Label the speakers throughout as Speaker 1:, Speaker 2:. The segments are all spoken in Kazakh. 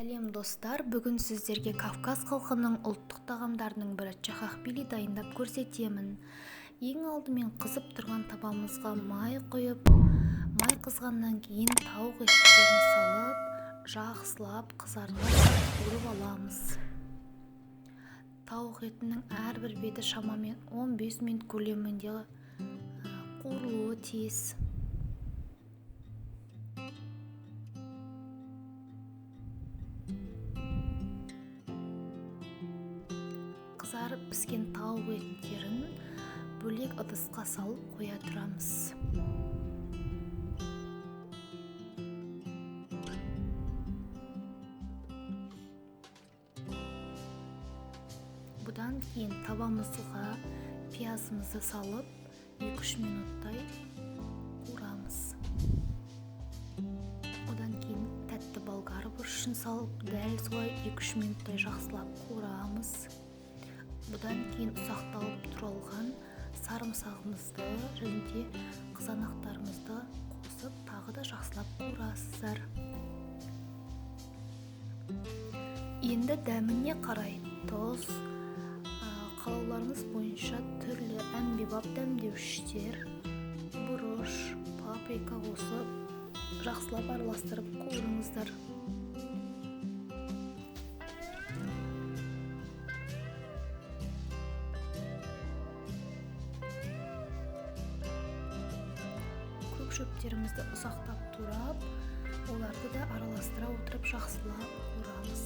Speaker 1: Сәлем достар, бүгін сіздерге Кавказ халқының ұлттық тағамдарының бірі чахахпили дайындап көрсетемін. Ең алдымен қызып тұрған табамызға май құйып, май қызғаннан кейін тауық еттерін салып, жақсылап қызарғанша қуырып аламыз. Тауық етінің әрбір беті шамамен 15 минут көлемінде қуырылуы тиіс. Қызарып піскен тауық еттерін бөлек ыдысқа салып қоя тұрамыз. Бұдан кейін табамызға пиязымызды салып 2-3 минуттай қуырамыз. Одан кейін тәтті болгар бұрышын салып дәл солай 2-3 минуттай жақсылап қуырамыз. Бұдан кейін ұсақталып туралған сарымсағымызды және қызанақтарымызды қосып тағы да жақсылап қуырасыздар. Енді дәміне қарай тұз, қалауларыңыз бойынша түрлі әмбебап дәмдеуіштер, бұрыш, паприка қосып жақсылап араластырып қуырыңыздар. Шөптерімізді ұсақтап турап, оларды да араластыра отырып жақсылап қуырамыз.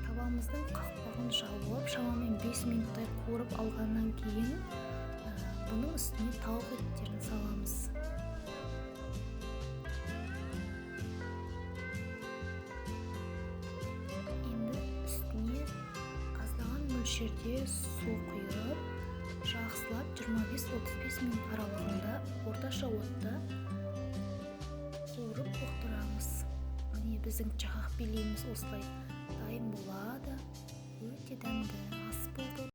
Speaker 1: Табамыздың қақпағын жауып, шамамен 5 минуттай қуырып алғаннан кейін бұның үстіне тауық еттерін саламыз. Енді үстіне аздаған мөлшерде су құйып, жақсылап 25-35 минут аралығында орташа отта қуырып бұқтырамыз. Міне біздің чахахпилиміз осылай дайын болады. Өте дәмді ас болды.